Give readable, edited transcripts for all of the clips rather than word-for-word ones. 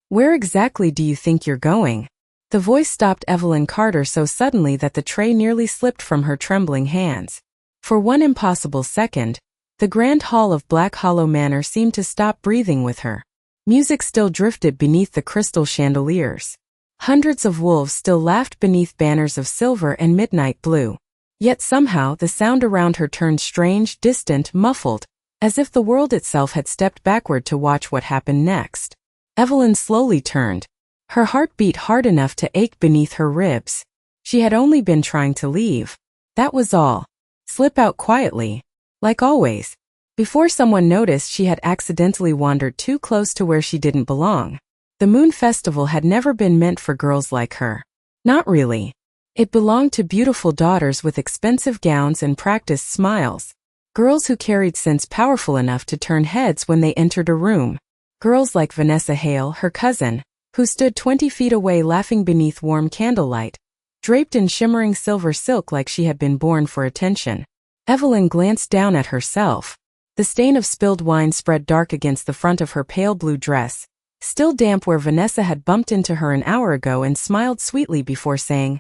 Where exactly do you think you're going? The voice stopped Evelyn Carter so suddenly that the tray nearly slipped from her trembling hands. For one impossible second, the grand hall of Black Hollow Manor seemed to stop breathing with her. Music still drifted beneath the crystal chandeliers. Hundreds of wolves still laughed beneath banners of silver and midnight blue. Yet somehow the sound around her turned strange, distant, muffled, as if the world itself had stepped backward to watch what happened next. Evelyn slowly turned. Her heart beat hard enough to ache beneath her ribs. She had only been trying to leave. That was all. Slip out quietly. Like always. Before someone noticed, she had accidentally wandered too close to where she didn't belong. The Moon Festival had never been meant for girls like her. Not really. It belonged to beautiful daughters with expensive gowns and practiced smiles. Girls who carried sense powerful enough to turn heads when they entered a room. Girls like Vanessa Hale, her cousin, who stood 20 feet away laughing beneath warm candlelight, draped in shimmering silver silk like she had been born for attention. Evelyn glanced down at herself. The stain of spilled wine spread dark against the front of her pale blue dress, still damp where Vanessa had bumped into her an hour ago and smiled sweetly before saying,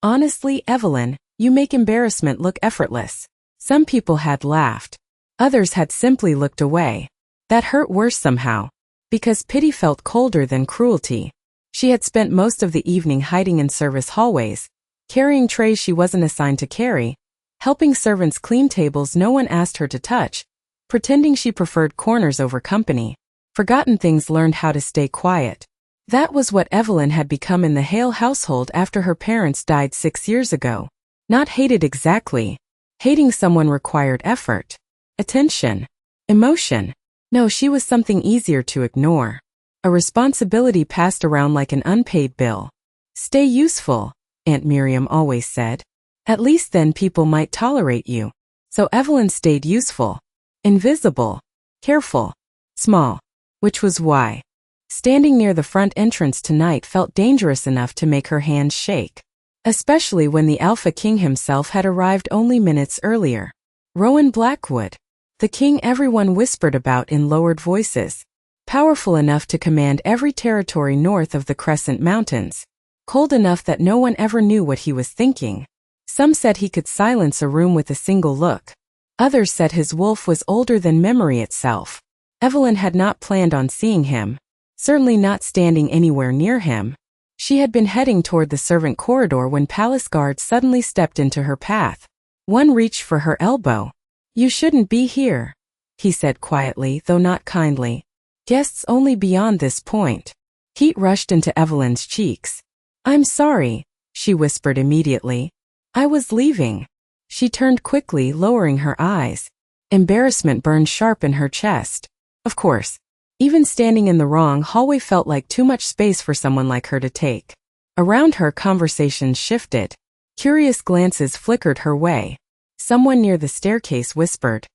"Honestly, Evelyn, you make embarrassment look effortless." Some people had laughed. Others had simply looked away. That hurt worse somehow. Because pity felt colder than cruelty. She had spent most of the evening hiding in service hallways, carrying trays she wasn't assigned to carry, helping servants clean tables no one asked her to touch, pretending she preferred corners over company. Forgotten things learned how to stay quiet. That was what Evelyn had become in the Hale household after her parents died 6 years ago. Not hated exactly. Hating someone required effort, attention, emotion. No, she was something easier to ignore. A responsibility passed around like an unpaid bill. Stay useful, Aunt Miriam always said. At least then people might tolerate you. So Evelyn stayed useful, invisible, careful, small. Which was why standing near the front entrance tonight felt dangerous enough to make her hands shake. Especially when the Alpha King himself had arrived only minutes earlier. Rowan Blackwood. The king everyone whispered about in lowered voices. Powerful enough to command every territory north of the Crescent Mountains. Cold enough that no one ever knew what he was thinking. Some said he could silence a room with a single look. Others said his wolf was older than memory itself. Evelyn had not planned on seeing him. Certainly not standing anywhere near him. She had been heading toward the servant corridor when palace guards suddenly stepped into her path. One reached for her elbow. "You shouldn't be here," he said quietly, though not kindly. "Guests only beyond this point." Heat rushed into Evelyn's cheeks. "I'm sorry," she whispered immediately. "I was leaving." She turned quickly, lowering her eyes. Embarrassment burned sharp in her chest. Of course. Even standing in the wrong hallway felt like too much space for someone like her to take. Around her, conversations shifted. Curious glances flickered her way. Someone near the staircase whispered,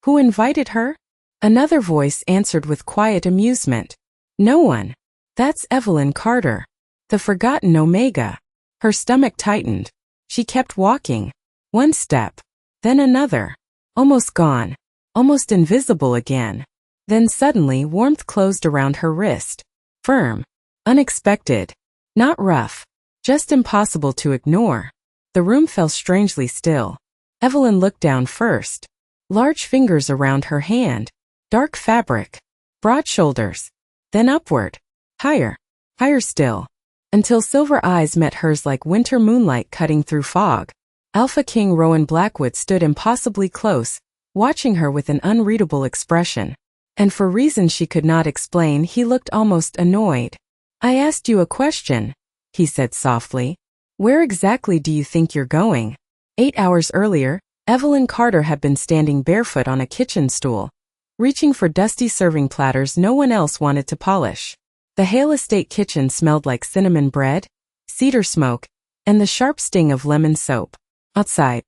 "Who invited her?" Another voice answered with quiet amusement, "No one. That's Evelyn Carter, the forgotten Omega." Her stomach tightened. She kept walking. One step, then another. Almost gone. Almost invisible again. Then suddenly warmth closed around her wrist. Firm. Unexpected. Not rough. Just impossible to ignore. The room fell strangely still. Evelyn looked down first. Large fingers around her hand. Dark fabric. Broad shoulders. Then upward. Higher. Higher still. Until silver eyes met hers like winter moonlight cutting through fog. Alpha King Rowan Blackwood stood impossibly close, watching her with an unreadable expression. And for reasons she could not explain, he looked almost annoyed. "I asked you a question," he said softly. "Where exactly do you think you're going?" 8 hours earlier, Evelyn Carter had been standing barefoot on a kitchen stool, reaching for dusty serving platters no one else wanted to polish. The Hale Estate kitchen smelled like cinnamon bread, cedar smoke, and the sharp sting of lemon soap. Outside,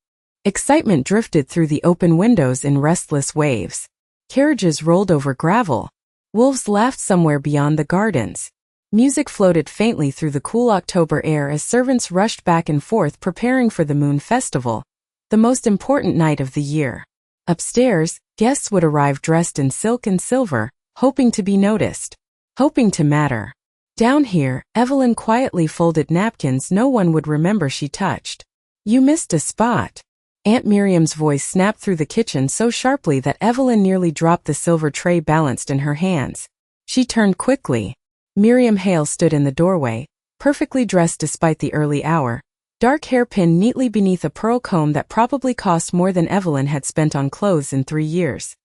excitement drifted through the open windows in restless waves. Carriages rolled over gravel. Wolves laughed somewhere beyond the gardens. Music floated faintly through the cool October air as servants rushed back and forth preparing for the Moon Festival, the most important night of the year. Upstairs, guests would arrive dressed in silk and silver, hoping to be noticed, hoping to matter. Down here, Evelyn quietly folded napkins no one would remember she touched. You missed a spot. Aunt Miriam's voice snapped through the kitchen so sharply that Evelyn nearly dropped the silver tray balanced in her hands. She turned quickly. Miriam Hale stood in the doorway, perfectly dressed despite the early hour, dark hair pinned neatly beneath a pearl comb that probably cost more than Evelyn had spent on clothes in 3 years.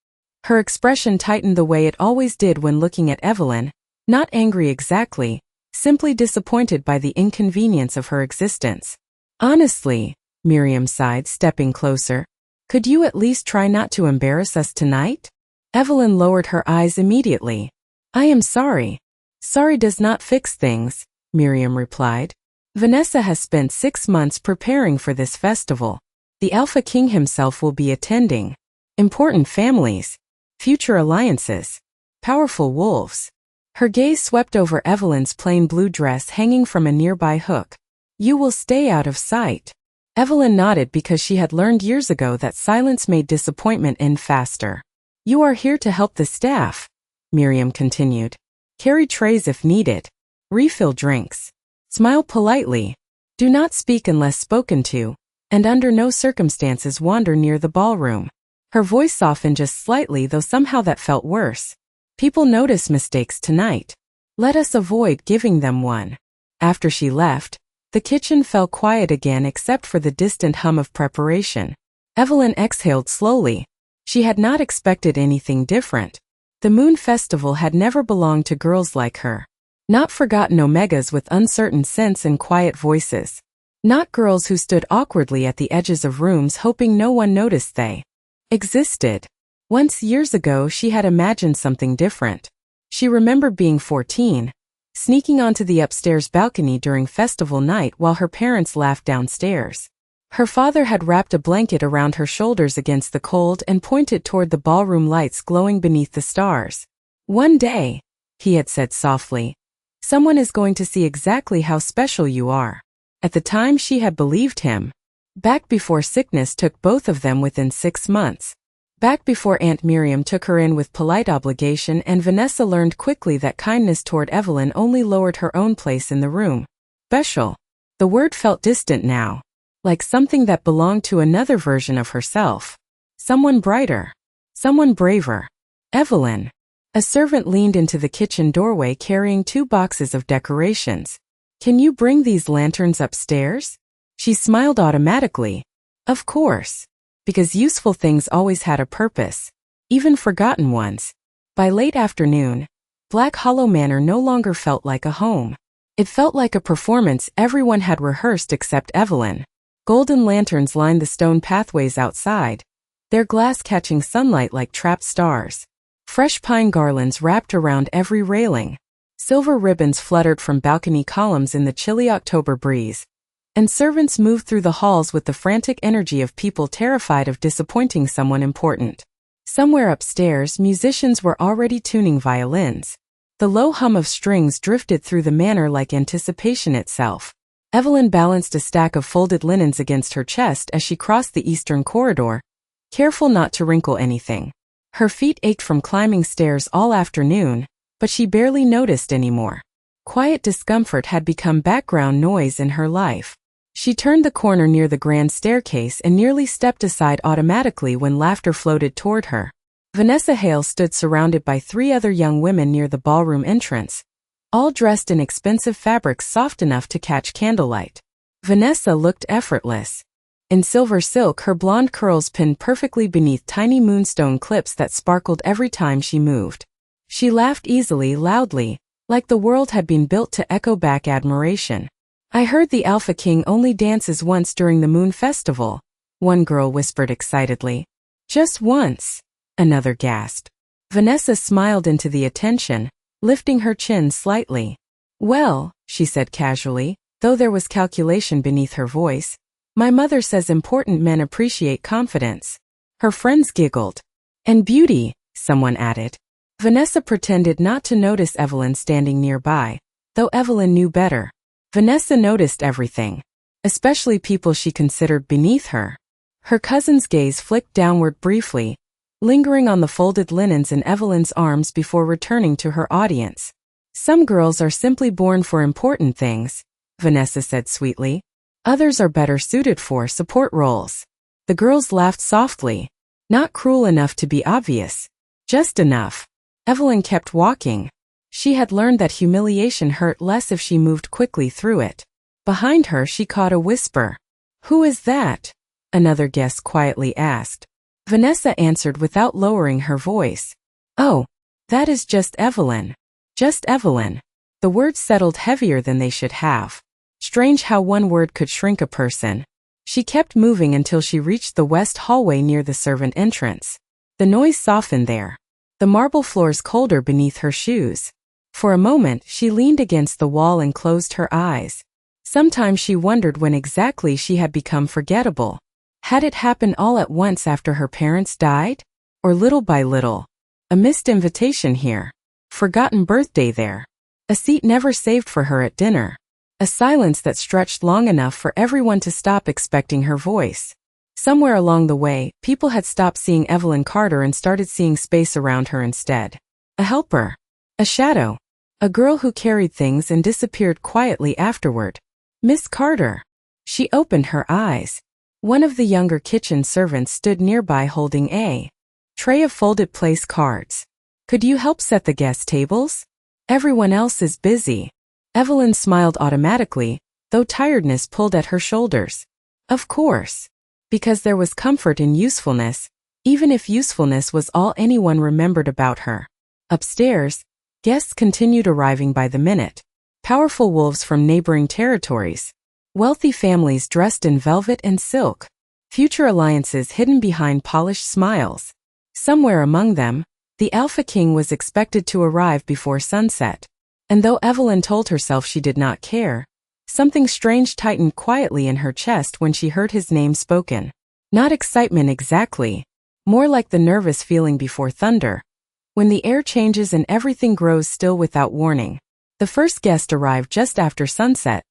Her expression tightened the way it always did when looking at Evelyn, not angry exactly, simply disappointed by the inconvenience of her existence. Honestly, Miriam sighed, stepping closer, could you at least try not to embarrass us tonight? Evelyn lowered her eyes immediately. I am sorry. Sorry does not fix things, Miriam replied. Vanessa has spent 6 months preparing for this festival. The Alpha King himself will be attending. Important families. Future alliances. Powerful wolves. Her gaze swept over Evelyn's plain blue dress hanging from a nearby hook. You will stay out of sight. Evelyn nodded because she had learned years ago that silence made disappointment end faster. You are here to help the staff, Miriam continued. Carry trays if needed. Refill drinks. Smile politely. Do not speak unless spoken to, and under no circumstances wander near the ballroom. Her voice softened just slightly, though somehow that felt worse. People notice mistakes tonight. Let us avoid giving them one. After she left, the kitchen fell quiet again except for the distant hum of preparation. Evelyn exhaled slowly. She had not expected anything different. The Moon Festival had never belonged to girls like her. Not forgotten omegas with uncertain scents and quiet voices. Not girls who stood awkwardly at the edges of rooms hoping no one noticed they existed. Once years ago she had imagined something different. She remembered being 14, sneaking onto the upstairs balcony during festival night while her parents laughed downstairs. Her father had wrapped a blanket around her shoulders against the cold and pointed toward the ballroom lights glowing beneath the stars. One day, he had said softly, someone is going to see exactly how special you are. At the time she had believed him. Back before sickness took both of them within 6 months. Back before Aunt Miriam took her in with polite obligation and Vanessa learned quickly that kindness toward Evelyn only lowered her own place in the room. Special. The word felt distant now. Like something that belonged to another version of herself. Someone brighter. Someone braver. Evelyn. A servant leaned into the kitchen doorway carrying 2 boxes of decorations. Can you bring these lanterns upstairs? She smiled automatically. Of course. Because useful things always had a purpose. Even forgotten ones. By late afternoon, Black Hollow Manor no longer felt like a home. It felt like a performance everyone had rehearsed except Evelyn. Golden lanterns lined the stone pathways outside, their glass catching sunlight like trapped stars. Fresh pine garlands wrapped around every railing. Silver ribbons fluttered from balcony columns in the chilly October breeze. And servants moved through the halls with the frantic energy of people terrified of disappointing someone important. Somewhere upstairs, musicians were already tuning violins. The low hum of strings drifted through the manor like anticipation itself. Evelyn balanced a stack of folded linens against her chest as she crossed the eastern corridor, careful not to wrinkle anything. Her feet ached from climbing stairs all afternoon, but she barely noticed anymore. Quiet discomfort had become background noise in her life. She turned the corner near the grand staircase and nearly stepped aside automatically when laughter floated toward her. Vanessa Hale stood surrounded by 3 other young women near the ballroom entrance, all dressed in expensive fabrics soft enough to catch candlelight. Vanessa looked effortless. In silver silk, her blonde curls pinned perfectly beneath tiny moonstone clips that sparkled every time she moved. She laughed easily, loudly, like the world had been built to echo back admiration. I heard the Alpha King only dances once during the Moon Festival, one girl whispered excitedly. Just once, another gasped. Vanessa smiled into the attention, lifting her chin slightly. Well, she said casually, though there was calculation beneath her voice, my mother says important men appreciate confidence. Her friends giggled. And beauty, someone added. Vanessa pretended not to notice Evelyn standing nearby, though Evelyn knew better. Vanessa noticed everything, especially people she considered beneath her. Her cousin's gaze flicked downward briefly, lingering on the folded linens in Evelyn's arms before returning to her audience. Some girls are simply born for important things, Vanessa said sweetly. Others are better suited for support roles. The girls laughed softly. Not cruel enough to be obvious. Just enough. Evelyn kept walking. She had learned that humiliation hurt less if she moved quickly through it. Behind her she caught a whisper. "Who is that?" another guest quietly asked. Vanessa answered without lowering her voice. "Oh, that is just Evelyn. Just Evelyn." The words settled heavier than they should have. Strange how one word could shrink a person. She kept moving until she reached the west hallway near the servant entrance. The noise softened there. The marble floors colder beneath her shoes. For a moment she leaned against the wall and closed her eyes. Sometimes she wondered when exactly she had become forgettable. Had it happened all at once after her parents died? Or little by little? A missed invitation here. Forgotten birthday there. A seat never saved for her at dinner. A silence that stretched long enough for everyone to stop expecting her voice. Somewhere along the way, people had stopped seeing Evelyn Carter and started seeing space around her instead. A helper. A shadow. A girl who carried things and disappeared quietly afterward. Miss Carter. She opened her eyes. One of the younger kitchen servants stood nearby holding a tray of folded place cards. "Could you help set the guest tables? Everyone else is busy." Evelyn smiled automatically, though tiredness pulled at her shoulders. Of course. Because there was comfort in usefulness, even if usefulness was all anyone remembered about her. Upstairs, guests continued arriving by the minute. Powerful wolves from neighboring territories. Wealthy families dressed in velvet and silk. Future alliances hidden behind polished smiles. Somewhere among them, the Alpha King was expected to arrive before sunset. And though Evelyn told herself she did not care, something strange tightened quietly in her chest when she heard his name spoken. Not excitement exactly, more like the nervous feeling before thunder, when the air changes and everything grows still without warning. The first guest arrived just after sunset,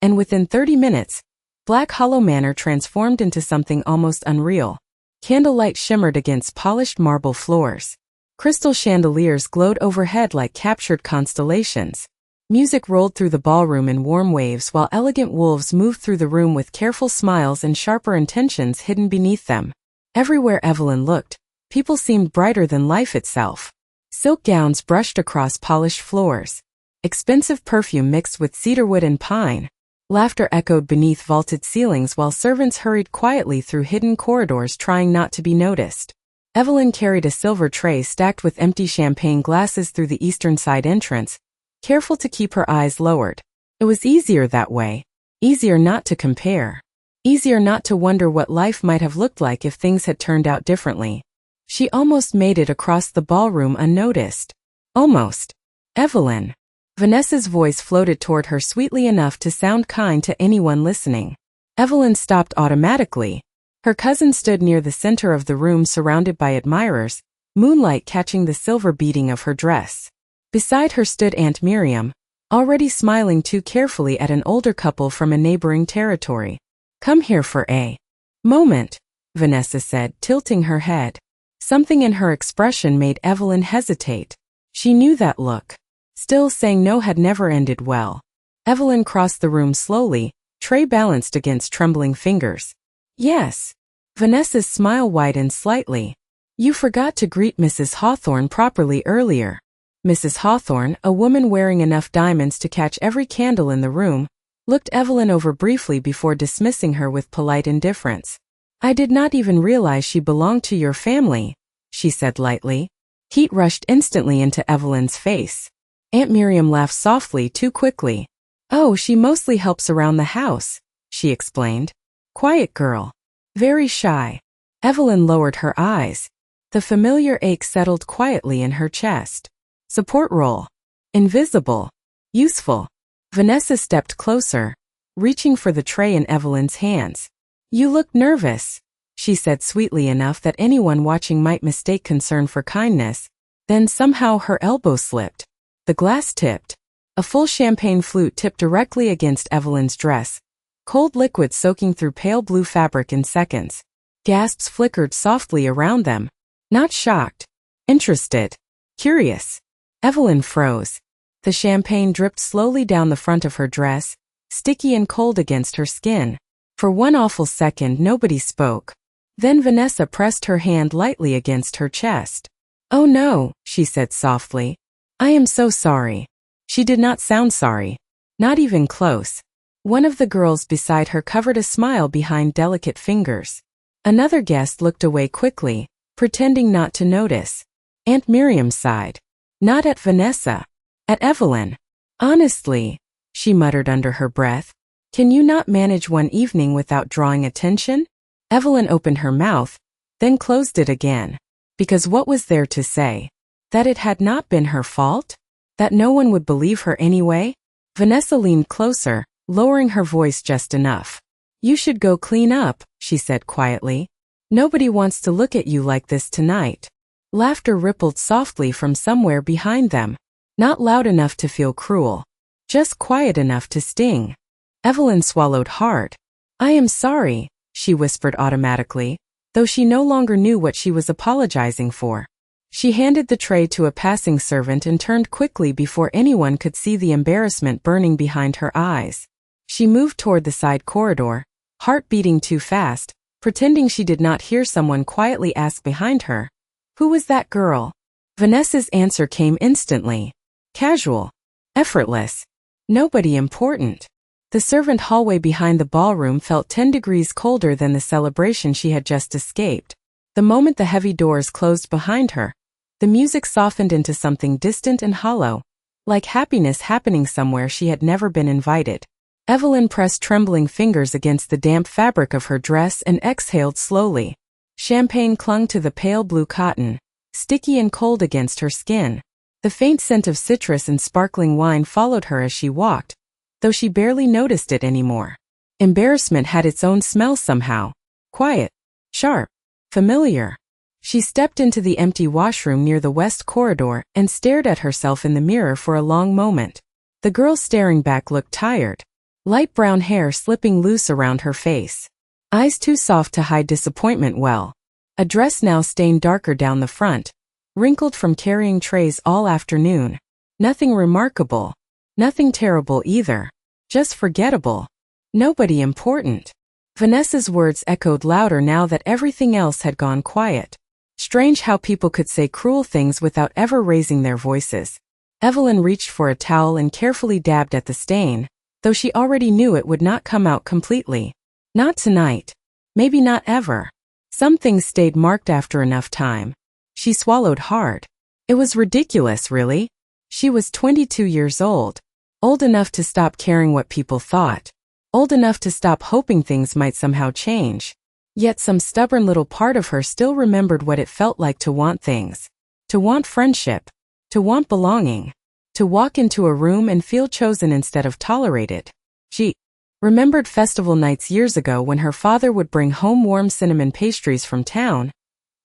and within 30 minutes, Black Hollow Manor transformed into something almost unreal. Candlelight shimmered against polished marble floors. Crystal chandeliers glowed overhead like captured constellations. Music rolled through the ballroom in warm waves while elegant wolves moved through the room with careful smiles and sharper intentions hidden beneath them. Everywhere Evelyn looked, people seemed brighter than life itself. Silk gowns brushed across polished floors. Expensive perfume mixed with cedarwood and pine. Laughter echoed beneath vaulted ceilings while servants hurried quietly through hidden corridors trying not to be noticed. Evelyn carried a silver tray stacked with empty champagne glasses through the eastern side entrance, careful to keep her eyes lowered. It was easier that way. Easier not to compare. Easier not to wonder what life might have looked like if things had turned out differently. She almost made it across the ballroom unnoticed. Almost. "Evelyn." Vanessa's voice floated toward her sweetly enough to sound kind to anyone listening. Evelyn stopped automatically. Her cousin stood near the center of the room surrounded by admirers, moonlight catching the silver beading of her dress. Beside her stood Aunt Miriam, already smiling too carefully at an older couple from a neighboring territory. "Come here for a moment," Vanessa said, tilting her head. Something in her expression made Evelyn hesitate. She knew that look. Still, saying no had never ended well. Evelyn crossed the room slowly, tray balanced against trembling fingers. "Yes." Vanessa's smile widened slightly. "You forgot to greet Mrs. Hawthorne properly earlier." Mrs. Hawthorne, a woman wearing enough diamonds to catch every candle in the room, looked Evelyn over briefly before dismissing her with polite indifference. "I did not even realize she belonged to your family," she said lightly. Heat rushed instantly into Evelyn's face. Aunt Miriam laughed softly too quickly. "Oh, she mostly helps around the house," she explained. "Quiet girl. Very shy." Evelyn lowered her eyes. The familiar ache settled quietly in her chest. Support role. Invisible. Useful. Vanessa stepped closer, reaching for the tray in Evelyn's hands. "You look nervous," she said sweetly enough that anyone watching might mistake concern for kindness. Then somehow her elbow slipped. The glass tipped. A full champagne flute tipped directly against Evelyn's dress, cold liquid soaking through pale blue fabric in seconds. Gasps flickered softly around them. Not shocked. Interested. Curious. Evelyn froze. The champagne dripped slowly down the front of her dress, sticky and cold against her skin. For one awful second nobody spoke. Then Vanessa pressed her hand lightly against her chest. "Oh no," she said softly. "I am so sorry." She did not sound sorry. Not even close. One of the girls beside her covered a smile behind delicate fingers. Another guest looked away quickly, pretending not to notice. Aunt Miriam sighed. Not at Vanessa. At Evelyn. "Honestly," she muttered under her breath, "can you not manage one evening without drawing attention?" Evelyn opened her mouth, then closed it again. Because what was there to say? That it had not been her fault? That no one would believe her anyway? Vanessa leaned closer, lowering her voice just enough. "You should go clean up," she said quietly. "Nobody wants to look at you like this tonight." Laughter rippled softly from somewhere behind them. Not loud enough to feel cruel. Just quiet enough to sting. Evelyn swallowed hard. "I am sorry," she whispered automatically, though she no longer knew what she was apologizing for. She handed the tray to a passing servant and turned quickly before anyone could see the embarrassment burning behind her eyes. She moved toward the side corridor, heart beating too fast, pretending she did not hear someone quietly ask behind her, "Who was that girl?" Vanessa's answer came instantly. Casual. Effortless. Nobody important. The servant hallway behind the ballroom felt 10 degrees colder than the celebration she had just escaped. The moment the heavy doors closed behind her, the music softened into something distant and hollow, like happiness happening somewhere she had never been invited. Evelyn pressed trembling fingers against the damp fabric of her dress and exhaled slowly. Champagne clung to the pale blue cotton, sticky and cold against her skin. The faint scent of citrus and sparkling wine followed her as she walked, though she barely noticed it anymore. Embarrassment had its own smell somehow. Quiet. Sharp. Familiar. She stepped into the empty washroom near the west corridor and stared at herself in the mirror for a long moment. The girl staring back looked tired. Light brown hair slipping loose around her face. Eyes too soft to hide disappointment well. A dress now stained darker down the front, wrinkled from carrying trays all afternoon. Nothing remarkable. Nothing terrible either. Just forgettable. Nobody important. Vanessa's words echoed louder now that everything else had gone quiet. Strange how people could say cruel things without ever raising their voices. Evelyn reached for a towel and carefully dabbed at the stain, though she already knew it would not come out completely. Not tonight. Maybe not ever. Some things stayed marked after enough time. She swallowed hard. It was ridiculous, really. She was 22 years old. Old enough to stop caring what people thought. Old enough to stop hoping things might somehow change. Yet some stubborn little part of her still remembered what it felt like to want things. To want friendship. To want belonging. To walk into a room and feel chosen instead of tolerated. She remembered festival nights years ago when her father would bring home warm cinnamon pastries from town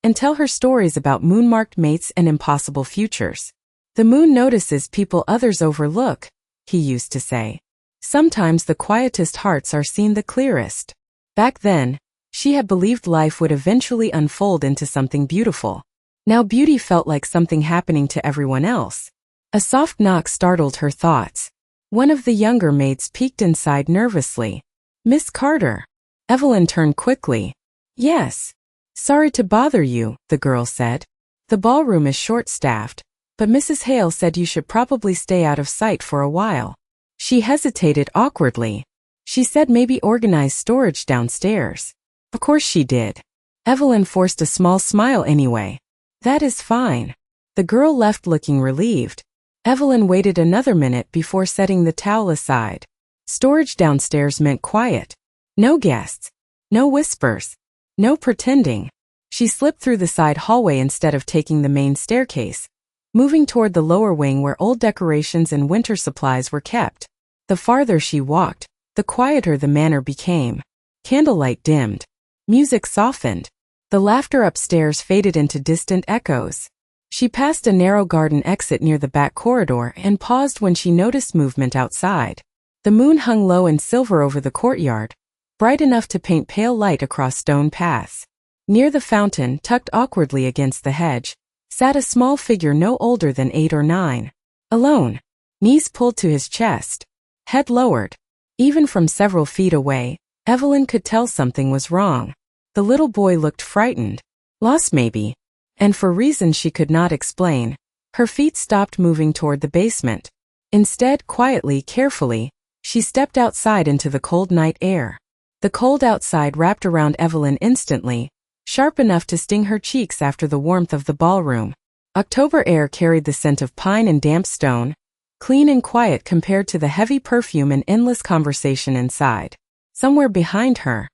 and tell her stories about moon-marked mates and impossible futures. The moon notices people others overlook, he used to say. Sometimes the quietest hearts are seen the clearest. Back then, she had believed life would eventually unfold into something beautiful. Now beauty felt like something happening to everyone else. A soft knock startled her thoughts. One of the younger maids peeked inside nervously. "Miss Carter." Evelyn turned quickly. "Yes. Sorry to bother you," the girl said. "The ballroom is short-staffed, but Mrs. Hale said you should probably stay out of sight for a while." She hesitated awkwardly. She said maybe organize storage downstairs. Of course she did. Evelyn forced a small smile anyway. "That is fine." The girl left looking relieved. Evelyn waited another minute before setting the towel aside. Storage downstairs meant quiet. No guests. No whispers. No pretending. She slipped through the side hallway instead of taking the main staircase, moving toward the lower wing where old decorations and winter supplies were kept. The farther she walked, the quieter the manor became. Candlelight dimmed. Music softened. The laughter upstairs faded into distant echoes. She passed a narrow garden exit near the back corridor and paused when she noticed movement outside. The moon hung low and silver over the courtyard, bright enough to paint pale light across stone paths. Near the fountain, tucked awkwardly against the hedge, sat a small figure no older than 8 or 9. Alone. knees pulled to his chest, head lowered. Even from several feet away, Evelyn could tell something was wrong. The little boy looked frightened, lost maybe, and for reasons she could not explain, her feet stopped moving toward the basement. Instead, quietly, carefully, she stepped outside into the cold night air. The cold outside wrapped around Evelyn instantly, sharp enough to sting her cheeks after the warmth of the ballroom. October air carried the scent of pine and damp stone, clean and quiet compared to the heavy perfume and endless conversation inside. Somewhere behind her,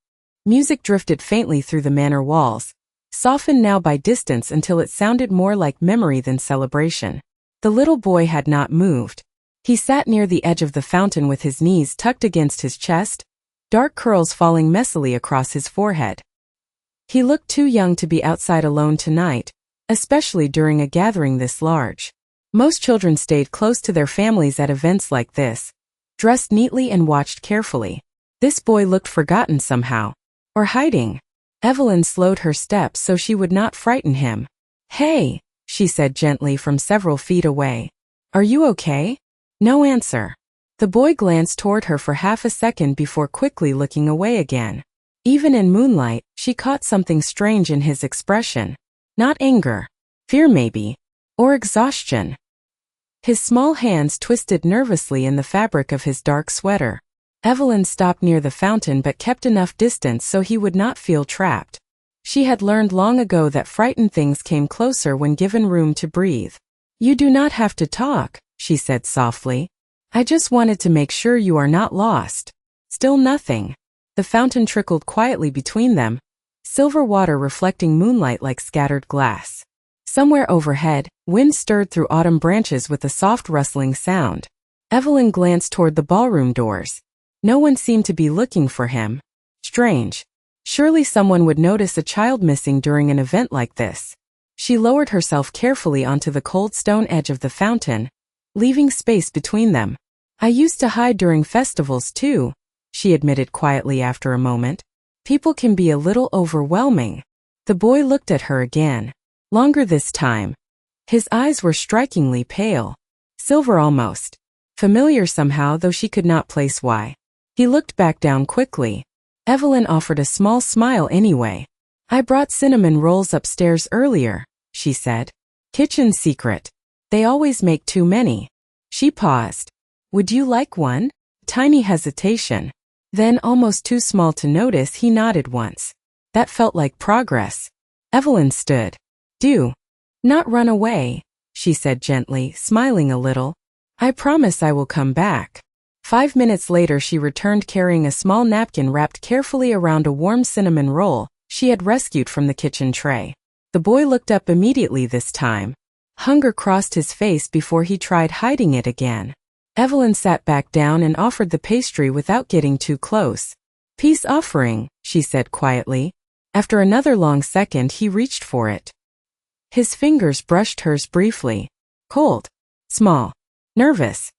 music drifted faintly through the manor walls, softened now by distance until it sounded more like memory than celebration. The little boy had not moved. He sat near the edge of the fountain with his knees tucked against his chest, dark curls falling messily across his forehead. He looked too young to be outside alone tonight, especially during a gathering this large. Most children stayed close to their families at events like this, dressed neatly and watched carefully. This boy looked forgotten somehow, or hiding. Evelyn slowed her steps so she would not frighten him. "Hey," she said gently from several feet away. "Are you okay?" No answer. The boy glanced toward her for half a second before quickly looking away again. Even in moonlight, she caught something strange in his expression. Not anger, fear maybe, or exhaustion. His small hands twisted nervously in the fabric of his dark sweater. Evelyn stopped near the fountain but kept enough distance so he would not feel trapped. She had learned long ago that frightened things came closer when given room to breathe. "You do not have to talk," she said softly. "I just wanted to make sure you are not lost." Still nothing. The fountain trickled quietly between them, silver water reflecting moonlight like scattered glass. Somewhere overhead, wind stirred through autumn branches with a soft rustling sound. Evelyn glanced toward the ballroom doors. No one seemed to be looking for him. Strange. Surely someone would notice a child missing during an event like this. She lowered herself carefully onto the cold stone edge of the fountain, leaving space between them. "I used to hide during festivals too," she admitted quietly after a moment. "People can be a little overwhelming." The boy looked at her again. Longer this time. His eyes were strikingly pale. Silver almost. Familiar somehow, though she could not place why. He looked back down quickly. Evelyn offered a small smile anyway. "I brought cinnamon rolls upstairs earlier," she said. "Kitchen secret. They always make too many." She paused. "Would you like one?" Tiny hesitation. Then, almost too small to notice, he nodded once. That felt like progress. Evelyn stood. "Do not run away," she said gently, smiling a little. "I promise I will come back." 5 minutes later she returned carrying a small napkin wrapped carefully around a warm cinnamon roll she had rescued from the kitchen tray. The boy looked up immediately this time. Hunger crossed his face before he tried hiding it again. Evelyn sat back down and offered the pastry without getting too close. "Peace offering," she said quietly. After another long second he reached for it. His fingers brushed hers briefly. Cold. Small. Nervous.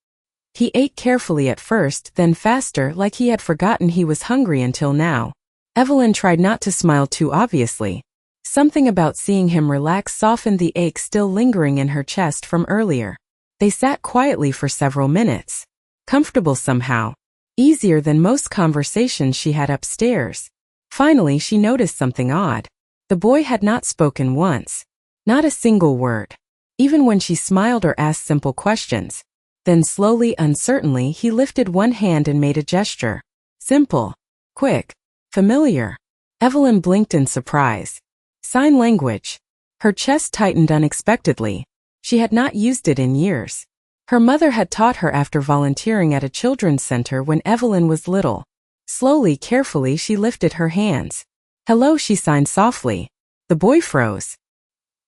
He ate carefully at first, then faster, like he had forgotten he was hungry until now. Evelyn tried not to smile too obviously. Something about seeing him relax softened the ache still lingering in her chest from earlier. They sat quietly for several minutes. Comfortable somehow. Easier than most conversations she had upstairs. Finally she noticed something odd. The boy had not spoken once. Not a single word. Even when she smiled or asked simple questions. Then slowly, uncertainly, he lifted one hand and made a gesture. Simple. Quick. Familiar. Evelyn blinked in surprise. Sign language. Her chest tightened unexpectedly. She had not used it in years. Her mother had taught her after volunteering at a children's center when Evelyn was little. Slowly, carefully, she lifted her hands. "Hello," she signed softly. The boy froze.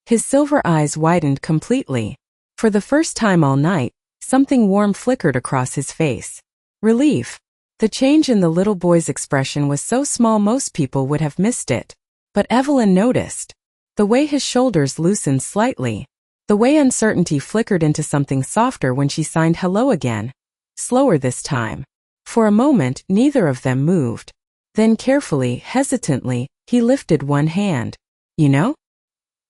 His silver eyes widened completely. For the first time all night, something warm flickered across his face. Relief. The change in the little boy's expression was so small most people would have missed it. But Evelyn noticed. The way his shoulders loosened slightly. The way uncertainty flickered into something softer when she signed hello again. Slower this time. For a moment, neither of them moved. Then carefully, hesitantly, he lifted one hand. "You know?"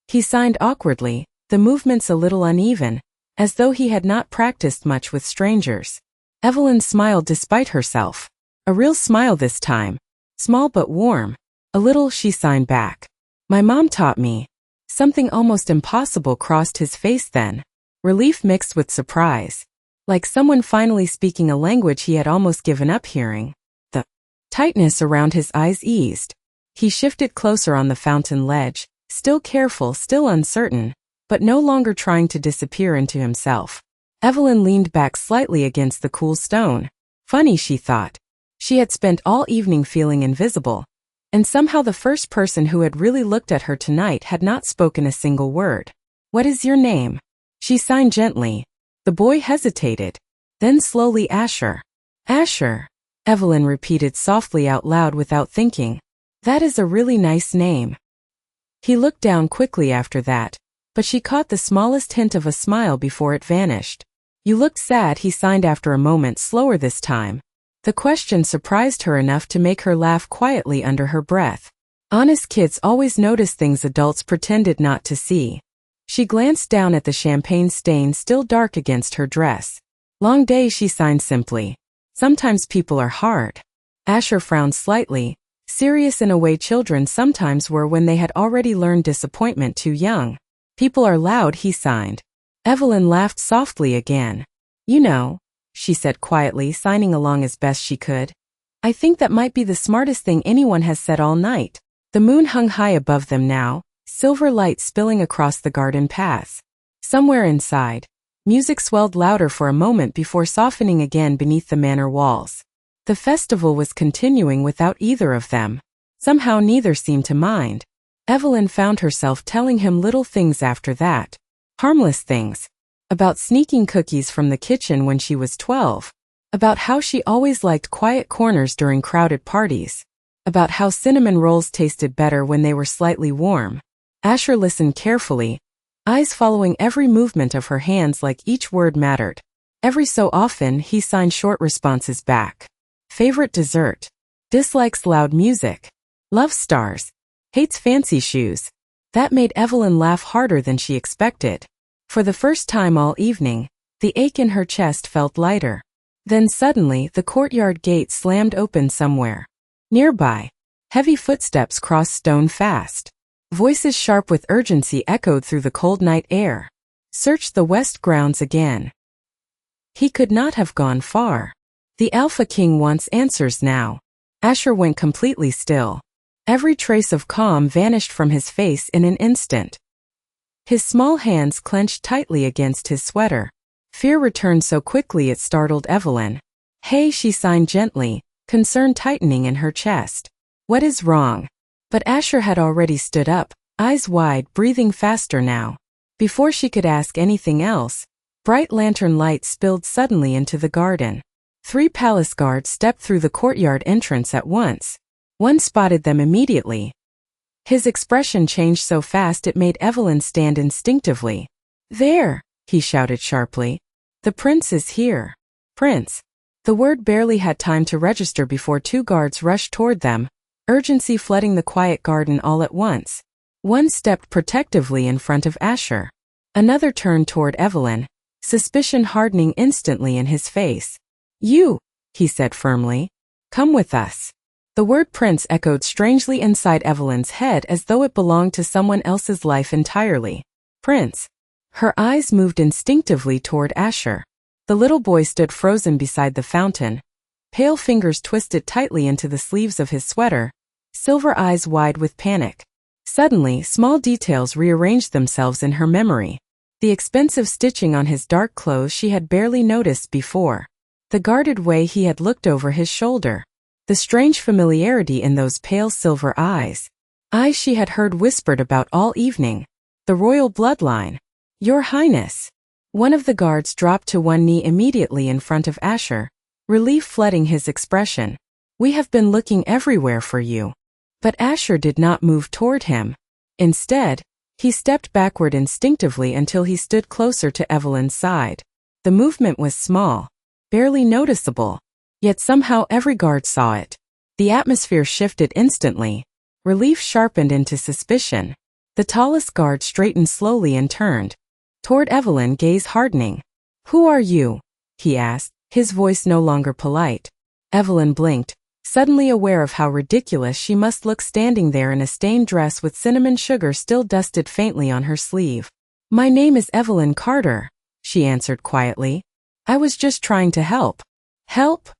He signed awkwardly, the movements a little uneven, as though he had not practiced much with strangers. Evelyn smiled despite herself. A real smile this time. Small but warm. A little, she signed back. My mom taught me. Something almost impossible crossed his face then. Relief mixed with surprise. Like someone finally speaking a language he had almost given up hearing. The tightness around his eyes eased. He shifted closer on the fountain ledge, still careful, still uncertain, but no longer trying to disappear into himself. Evelyn leaned back slightly against the cool stone. Funny, she thought. She had spent all evening feeling invisible, and somehow the first person who had really looked at her tonight had not spoken a single word. What is your name? She signed gently. The boy hesitated. Then slowly, Asher. Asher, Evelyn repeated softly out loud without thinking. That is a really nice name. He looked down quickly after that, but she caught the smallest hint of a smile before it vanished. You looked sad, he signed after a moment, slower this time. The question surprised her enough to make her laugh quietly under her breath. Honest kids always notice things adults pretended not to see. She glanced down at the champagne stain still dark against her dress. Long day, she signed simply. Sometimes people are hard. Asher frowned slightly, serious in a way children sometimes were when they had already learned disappointment too young. People are loud, he signed. Evelyn laughed softly again. You know, she said quietly, signing along as best she could. I think that might be the smartest thing anyone has said all night. The moon hung high above them now, silver light spilling across the garden paths. Somewhere inside, music swelled louder for a moment before softening again beneath the manor walls. The festival was continuing without either of them. Somehow neither seemed to mind. Evelyn found herself telling him little things after that. Harmless things. About sneaking cookies from the kitchen when she was 12. About how she always liked quiet corners during crowded parties. About how cinnamon rolls tasted better when they were slightly warm. Asher listened carefully, eyes following every movement of her hands like each word mattered. Every so often he signed short responses back. Favorite dessert. Dislikes loud music. Loves stars. Hates fancy shoes. That made Evelyn laugh harder than she expected. For the first time all evening, the ache in her chest felt lighter. Then suddenly the courtyard gate slammed open somewhere. Nearby, heavy footsteps crossed stone fast. Voices sharp with urgency echoed through the cold night air. Search the west grounds again. He could not have gone far. The Alpha King wants answers now. Asher went completely still. Every trace of calm vanished from his face in an instant. His small hands clenched tightly against his sweater. Fear returned so quickly it startled Evelyn. Hey, she signed gently, concern tightening in her chest. What is wrong? But Asher had already stood up, eyes wide, breathing faster now. Before she could ask anything else, bright lantern light spilled suddenly into the garden. 3 palace guards stepped through the courtyard entrance at once. One spotted them immediately. His expression changed so fast it made Evelyn stand instinctively. There, he shouted sharply. The prince is here. Prince. The word barely had time to register before 2 guards rushed toward them, urgency flooding the quiet garden all at once. One stepped protectively in front of Asher. Another turned toward Evelyn, suspicion hardening instantly in his face. You, he said firmly. Come with us. The word prince echoed strangely inside Evelyn's head as though it belonged to someone else's life entirely. Prince. Her eyes moved instinctively toward Asher. The little boy stood frozen beside the fountain, pale fingers twisted tightly into the sleeves of his sweater, silver eyes wide with panic. Suddenly, small details rearranged themselves in her memory. The expensive stitching on his dark clothes she had barely noticed before. The guarded way he had looked over his shoulder. The strange familiarity in those pale silver eyes. Eyes she had heard whispered about all evening. The royal bloodline. Your Highness. One of the guards dropped to one knee immediately in front of Asher, relief flooding his expression. We have been looking everywhere for you. But Asher did not move toward him. Instead, he stepped backward instinctively until he stood closer to Evelyn's side. The movement was small, barely noticeable, yet somehow every guard saw it. The atmosphere shifted instantly. Relief sharpened into suspicion. The tallest guard straightened slowly and turned. toward Evelyn, gaze hardening. "Who are you?" he asked, his voice no longer polite. Evelyn blinked, suddenly aware of how ridiculous she must look standing there in a stained dress with cinnamon sugar still dusted faintly on her sleeve. "My name is Evelyn Carter," she answered quietly. "I was just trying to help." "Help?"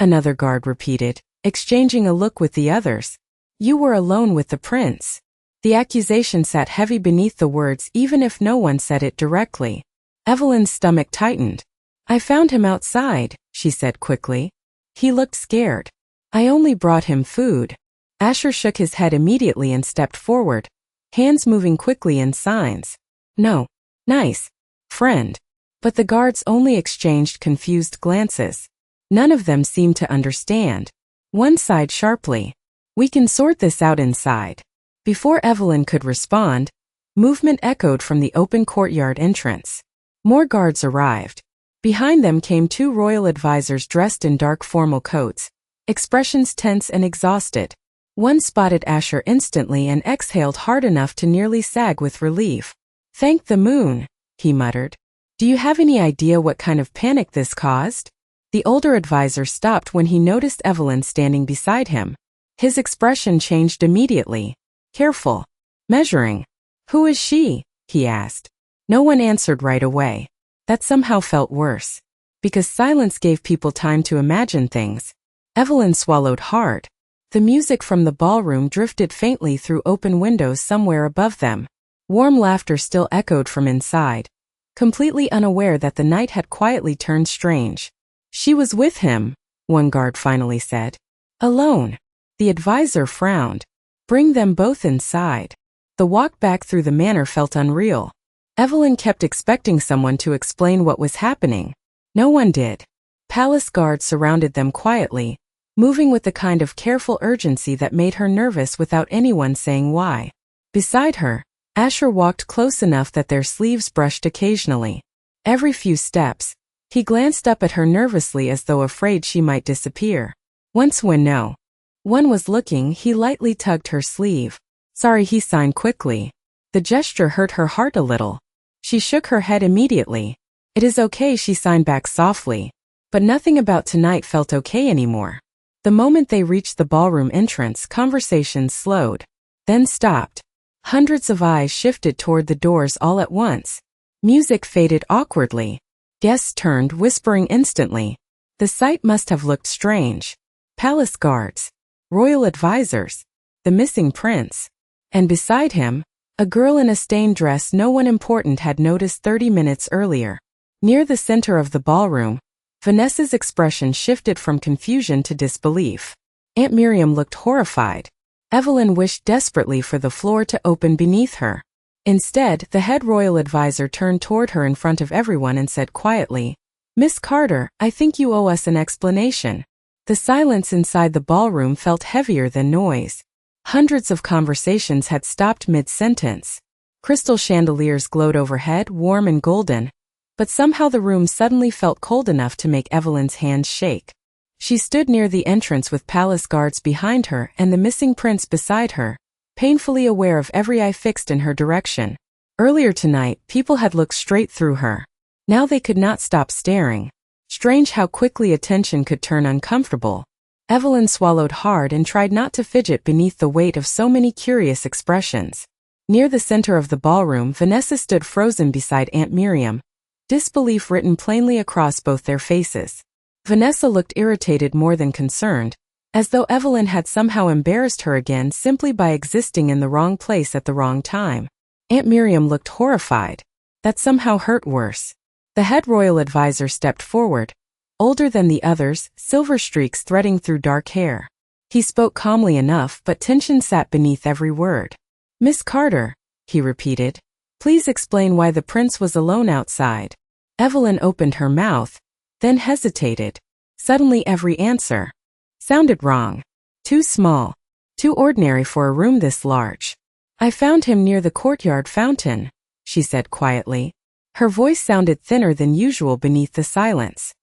another guard repeated, exchanging a look with the others. "You were alone with the prince." The accusation sat heavy beneath the words even if no one said it directly. Evelyn's stomach tightened. "I found him outside," she said quickly. "He looked scared. I only brought him food." Asher shook his head immediately and stepped forward, hands moving quickly in signs. "No. Nice. Friend." But the guards only exchanged confused glances. None of them seemed to understand. One sighed sharply. "We can sort this out inside." Before Evelyn could respond, movement echoed from the open courtyard entrance. More guards arrived. Behind them came two royal advisors dressed in dark formal coats, expressions tense and exhausted. One spotted Asher instantly and exhaled hard enough to nearly sag with relief. "Thank the moon," he muttered. "Do you have any idea what kind of panic this caused?" The older advisor stopped when he noticed Evelyn standing beside him. His expression changed immediately. Careful. Measuring. "Who is she?" he asked. No one answered right away. That somehow felt worse. Because silence gave people time to imagine things. Evelyn swallowed hard. The music from the ballroom drifted faintly through open windows somewhere above them. Warm laughter still echoed from inside, completely unaware that the night had quietly turned strange. "She was with him," one guard finally said. "Alone." The advisor frowned. "Bring them both inside." The walk back through the manor felt unreal. Evelyn kept expecting someone to explain what was happening. No one did. Palace guards surrounded them quietly, moving with the kind of careful urgency that made her nervous without anyone saying why. Beside her, Asher walked close enough that their sleeves brushed occasionally. Every few steps, he glanced up at her nervously as though afraid she might disappear. Once when no one was looking, he lightly tugged her sleeve. "Sorry," he signed quickly. The gesture hurt her heart a little. She shook her head immediately. "It is okay," she signed back softly. But nothing about tonight felt okay anymore. The moment they reached the ballroom entrance, conversations slowed, then stopped. Hundreds of eyes shifted toward the doors all at once. Music faded awkwardly. Guests turned, whispering instantly. The sight must have looked strange. Palace guards, royal advisors, the missing prince. And beside him, a girl in a stained dress no one important had noticed 30 minutes earlier. Near the center of the ballroom, Vanessa's expression shifted from confusion to disbelief. Aunt Miriam looked horrified. Evelyn wished desperately for the floor to open beneath her. Instead, the head royal advisor turned toward her in front of everyone and said quietly, "Miss Carter, I think you owe us an explanation." The silence inside the ballroom felt heavier than noise. Hundreds of conversations had stopped mid-sentence. Crystal chandeliers glowed overhead, warm and golden, but somehow the room suddenly felt cold enough to make Evelyn's hands shake. She stood near the entrance with palace guards behind her and the missing prince beside her, painfully aware of every eye fixed in her direction. Earlier tonight, people had looked straight through her. Now they could not stop staring. Strange how quickly attention could turn uncomfortable. Evelyn swallowed hard and tried not to fidget beneath the weight of so many curious expressions. Near the center of the ballroom, Vanessa stood frozen beside Aunt Miriam, disbelief written plainly across both their faces. Vanessa looked irritated more than concerned, as though Evelyn had somehow embarrassed her again simply by existing in the wrong place at the wrong time. Aunt Miriam looked horrified. That somehow hurt worse. The head royal advisor stepped forward, older than the others, silver streaks threading through dark hair. He spoke calmly enough, but tension sat beneath every word. "Miss Carter," he repeated, "please explain why the prince was alone outside." Evelyn opened her mouth, then hesitated. Suddenly every answer sounded wrong. Too small. Too ordinary for a room this large. "I found him near the courtyard fountain," she said quietly. Her voice sounded thinner than usual beneath the silence.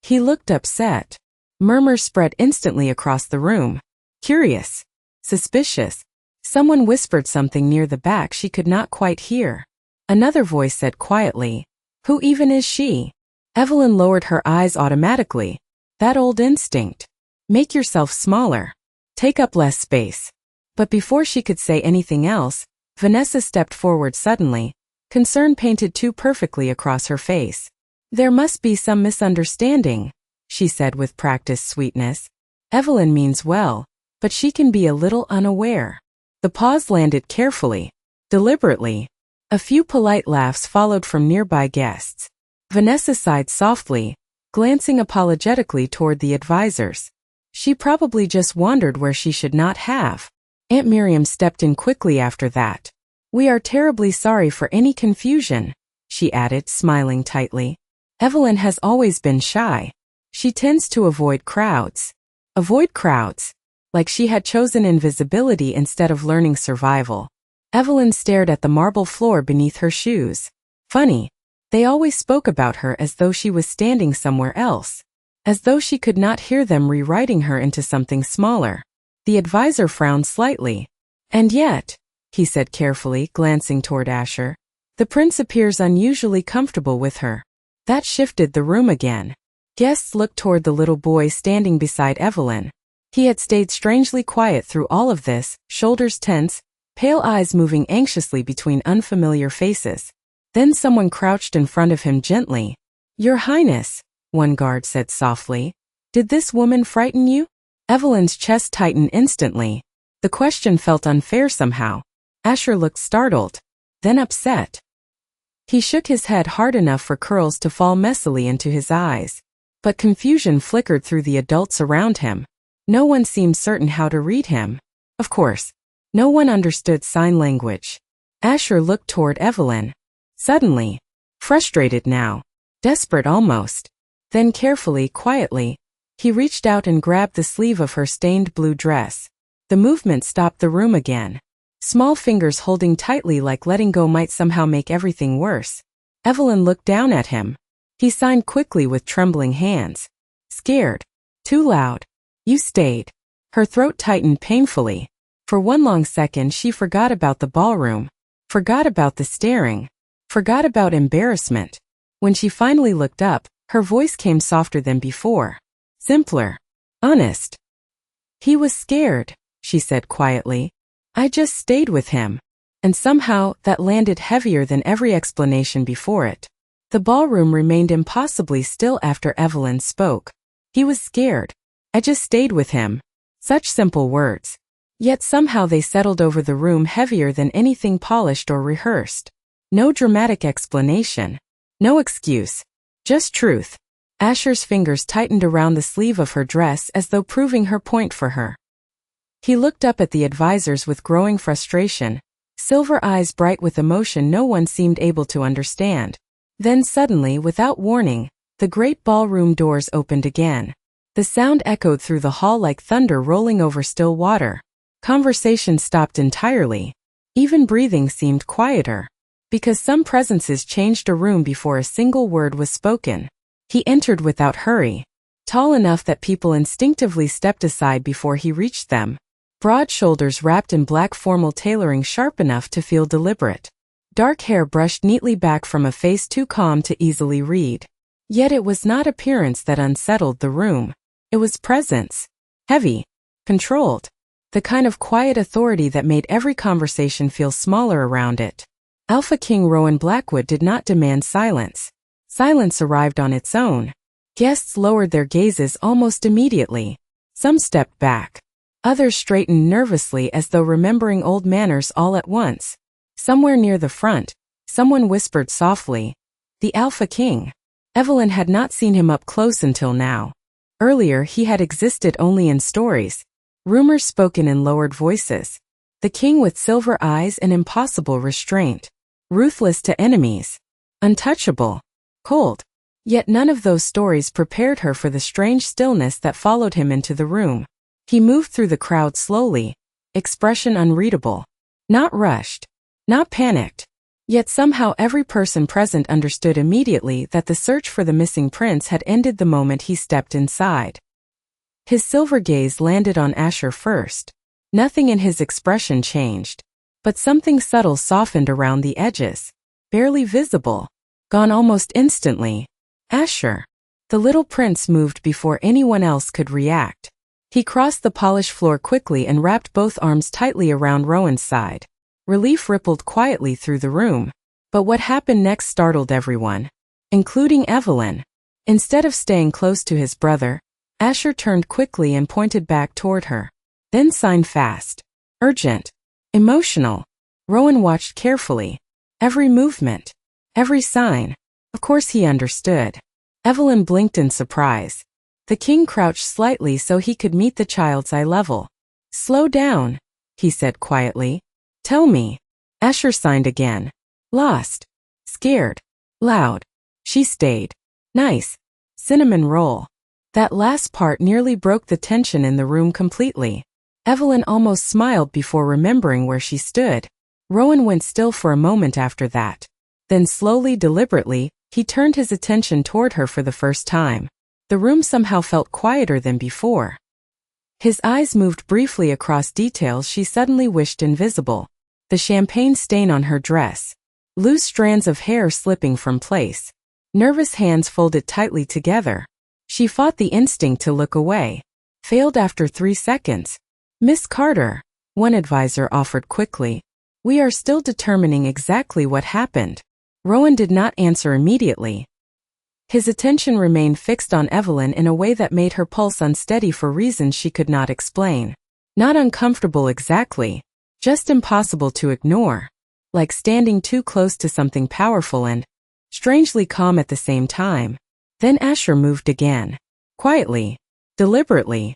"He looked upset." Murmurs spread instantly across the room. Curious. Suspicious. Someone whispered something near the back she could not quite hear. Another voice said quietly, "Who even is she?" Evelyn lowered her eyes automatically. That old instinct. Make yourself smaller. Take up less space. But before she could say anything else, Vanessa stepped forward suddenly, concern painted too perfectly across her face. "There must be some misunderstanding," she said with practiced sweetness. "Evelyn means well, but she can be a little unaware." The pause landed carefully, deliberately. A few polite laughs followed from nearby guests. Vanessa sighed softly, glancing apologetically toward the advisors. She probably just wandered where she should not have. Aunt Miriam stepped in quickly after that. "We are terribly sorry for any confusion," she added, smiling tightly. "Evelyn has always been shy. She tends to avoid crowds." Avoid crowds? Like she had chosen invisibility instead of learning survival. Evelyn stared at the marble floor beneath her shoes. Funny. They always spoke about her as though she was standing somewhere else. As though she could not hear them rewriting her into something smaller. The advisor frowned slightly. "And yet," he said carefully, glancing toward Asher, "the prince appears unusually comfortable with her." That shifted the room again. Guests looked toward the little boy standing beside Evelyn. He had stayed strangely quiet through all of this, shoulders tense, pale eyes moving anxiously between unfamiliar faces. Then someone crouched in front of him gently. "Your Highness," one guard said softly, "did this woman frighten you?" Evelyn's chest tightened instantly. The question felt unfair somehow. Asher looked startled, then upset. He shook his head hard enough for curls to fall messily into his eyes. But confusion flickered through the adults around him. No one seemed certain how to read him. Of course, no one understood sign language. Asher looked toward Evelyn. Suddenly, frustrated now, desperate almost. Then carefully, quietly, he reached out and grabbed the sleeve of her stained blue dress. The movement stopped the room again. Small fingers holding tightly like letting go might somehow make everything worse. Evelyn looked down at him. He signed quickly with trembling hands. "Scared. Too loud. You stayed." Her throat tightened painfully. For one long second she forgot about the ballroom, forgot about the staring, forgot about embarrassment. When she finally looked up, her voice came softer than before. Simpler. Honest. "He was scared," she said quietly. "I just stayed with him." And somehow that landed heavier than every explanation before it. The ballroom remained impossibly still after Evelyn spoke. "He was scared. I just stayed with him." Such simple words. Yet somehow they settled over the room heavier than anything polished or rehearsed. No dramatic explanation. No excuse. Just truth. Asher's fingers tightened around the sleeve of her dress as though proving her point for her. He looked up at the advisors with growing frustration, silver eyes bright with emotion no one seemed able to understand. Then suddenly, without warning, the great ballroom doors opened again. The sound echoed through the hall like thunder rolling over still water. Conversation stopped entirely. Even breathing seemed quieter. Because some presences changed a room before a single word was spoken. He entered without hurry. Tall enough that people instinctively stepped aside before he reached them. Broad shoulders wrapped in black formal tailoring sharp enough to feel deliberate. Dark hair brushed neatly back from a face too calm to easily read. Yet it was not appearance that unsettled the room. It was presence. Heavy. Controlled. The kind of quiet authority that made every conversation feel smaller around it. Alpha King Rowan Blackwood did not demand silence. Silence arrived on its own. Guests lowered their gazes almost immediately. Some stepped back. Others straightened nervously as though remembering old manners all at once. Somewhere near the front, someone whispered softly, "The Alpha King." Evelyn had not seen him up close until now. Earlier he had existed only in stories. Rumors spoken in lowered voices. The king with silver eyes and impossible restraint. Ruthless to enemies. Untouchable. Cold. Yet none of those stories prepared her for the strange stillness that followed him into the room. He moved through the crowd slowly, expression unreadable. Not rushed. Not panicked. Yet somehow every person present understood immediately that the search for the missing prince had ended the moment he stepped inside. His silver gaze landed on Asher first. Nothing in his expression changed. But something subtle softened around the edges. barely visible. Gone almost instantly. Asher. The little prince moved before anyone else could react. He crossed the polished floor quickly and wrapped both arms tightly around Rowan's side. Relief rippled quietly through the room. But what happened next startled everyone, including Evelyn. Instead of staying close to his brother, Asher turned quickly and pointed back toward her. Then signed fast. Urgent. Emotional. Rowan watched carefully. Every movement. Every sign. Of course he understood. Evelyn blinked in surprise. The king crouched slightly so he could meet the child's eye level. Slow down, he said quietly. Tell me. Asher signed again. Lost. Scared. Loud. She stayed. Nice. Cinnamon roll. That last part nearly broke the tension in the room completely. Evelyn almost smiled before remembering where she stood. Rowan went still for a moment after that. Then slowly, deliberately, he turned his attention toward her for the first time. The room somehow felt quieter than before. His eyes moved briefly across details she suddenly wished invisible. The champagne stain on her dress. Loose strands of hair slipping from place. Nervous hands folded tightly together. She fought the instinct to look away. Failed after 3 seconds. Miss Carter, one advisor offered quickly. We are still determining exactly what happened. Rowan did not answer immediately. His attention remained fixed on Evelyn in a way that made her pulse unsteady for reasons she could not explain. Not uncomfortable exactly, just impossible to ignore. Like standing too close to something powerful and strangely calm at the same time. Then Asher moved again. Quietly. Deliberately.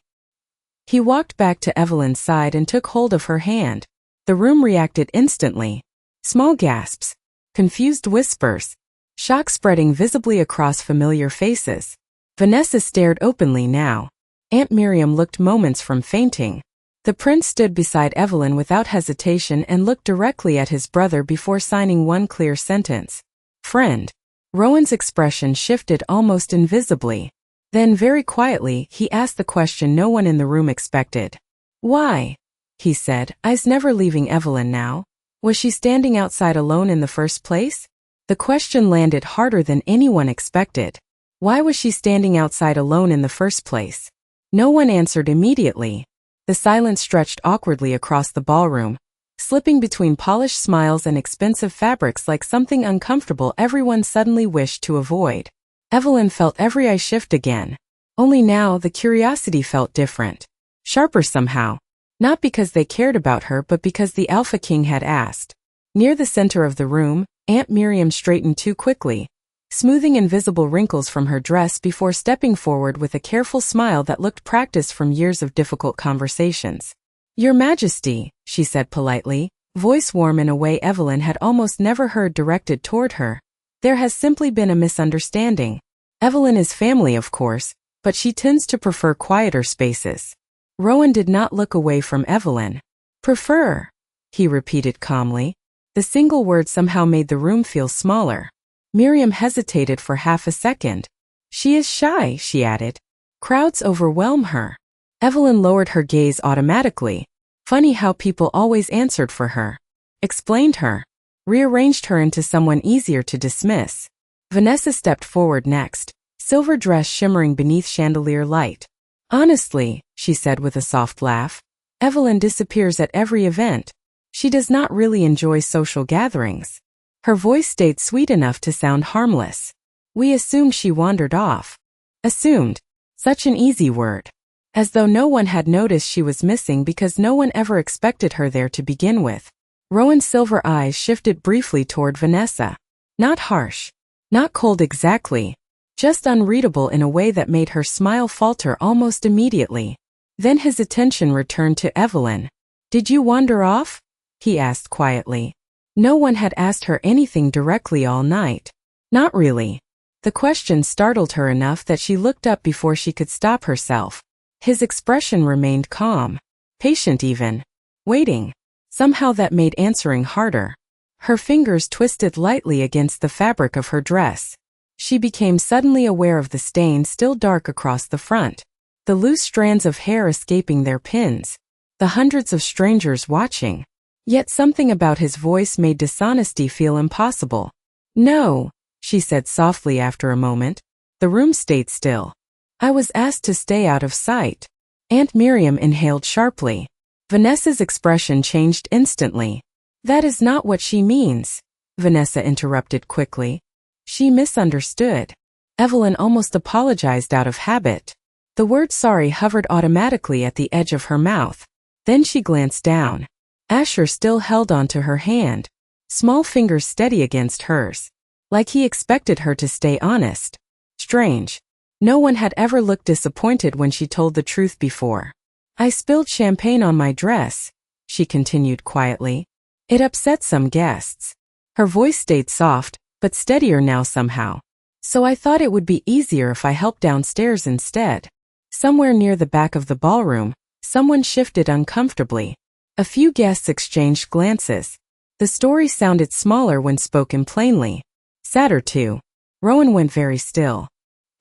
He walked back to Evelyn's side and took hold of her hand. The room reacted instantly. Small gasps. Confused whispers. Shock spreading visibly across familiar faces. Vanessa stared openly now. Aunt Miriam looked moments from fainting. The prince stood beside Evelyn without hesitation and looked directly at his brother before signing one clear sentence. Friend. Rowan's expression shifted almost invisibly. Then very quietly, he asked the question no one in the room expected. Why? He said, eyes never leaving Evelyn now. Was she standing outside alone in the first place? The question landed harder than anyone expected. Why was she standing outside alone in the first place? No one answered immediately. The silence stretched awkwardly across the ballroom, slipping between polished smiles and expensive fabrics like something uncomfortable everyone suddenly wished to avoid. Evelyn felt every eye shift again. Only now the curiosity felt different. Sharper somehow. Not because they cared about her but because the Alpha King had asked. Near the center of the room, Aunt Miriam straightened too quickly, smoothing invisible wrinkles from her dress before stepping forward with a careful smile that looked practiced from years of difficult conversations. Your Majesty, she said politely, voice warm in a way Evelyn had almost never heard directed toward her. There has simply been a misunderstanding. Evelyn is family, of course, but she tends to prefer quieter spaces. Rowan did not look away from Evelyn. Prefer, he repeated calmly. The single word somehow made the room feel smaller. Miriam hesitated for half a second. She is shy, she added. Crowds overwhelm her. Evelyn lowered her gaze automatically. Funny how people always answered for her. Explained her. Rearranged her into someone easier to dismiss. Vanessa stepped forward next, silver dress shimmering beneath chandelier light. Honestly, she said with a soft laugh, Evelyn disappears at every event. She does not really enjoy social gatherings. Her voice stayed sweet enough to sound harmless. We assumed she wandered off. Assumed. Such an easy word. As though no one had noticed she was missing because no one ever expected her there to begin with. Rowan's silver eyes shifted briefly toward Vanessa. Not harsh. Not cold exactly. Just unreadable in a way that made her smile falter almost immediately. Then his attention returned to Evelyn. Did you wander off? He asked quietly. No one had asked her anything directly all night. Not really. The question startled her enough that she looked up before she could stop herself. His expression remained calm. Patient even. Waiting. Somehow that made answering harder. Her fingers twisted lightly against the fabric of her dress. She became suddenly aware of the stain still dark across the front. The loose strands of hair escaping their pins. The hundreds of strangers watching. Yet something about his voice made dishonesty feel impossible. No, she said softly after a moment. The room stayed still. I was asked to stay out of sight. Aunt Miriam inhaled sharply. Vanessa's expression changed instantly. That is not what she means, Vanessa interrupted quickly. She misunderstood. Evelyn almost apologized out of habit. The word sorry hovered automatically at the edge of her mouth. Then she glanced down. Asher still held onto her hand, small fingers steady against hers, like he expected her to stay honest. Strange. No one had ever looked disappointed when she told the truth before. I spilled champagne on my dress, she continued quietly. It upset some guests. Her voice stayed soft, but steadier now somehow. So I thought it would be easier if I helped downstairs instead. Somewhere near the back of the ballroom, someone shifted uncomfortably. A few guests exchanged glances. The story sounded smaller when spoken plainly. Sadder too. Rowan went very still.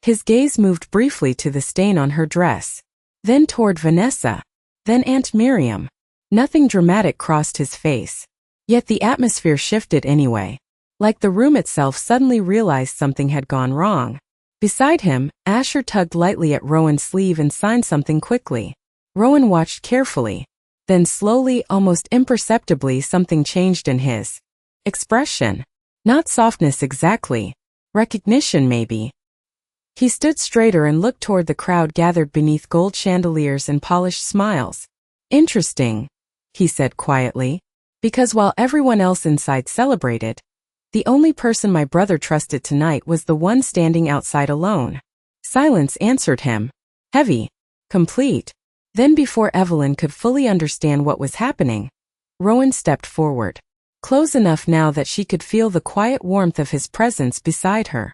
His gaze moved briefly to the stain on her dress, then toward Vanessa, then Aunt Miriam. Nothing dramatic crossed his face. Yet the atmosphere shifted anyway. Like the room itself suddenly realized something had gone wrong. Beside him, Asher tugged lightly at Rowan's sleeve and signed something quickly. Rowan watched carefully. Then slowly, almost imperceptibly, something changed in his expression. Not softness exactly. Recognition maybe. He stood straighter and looked toward the crowd gathered beneath gold chandeliers and polished smiles. Interesting, he said quietly, because while everyone else inside celebrated, the only person my brother trusted tonight was the one standing outside alone. Silence answered him. Heavy. Complete. Then before Evelyn could fully understand what was happening, Rowan stepped forward. Close enough now that she could feel the quiet warmth of his presence beside her.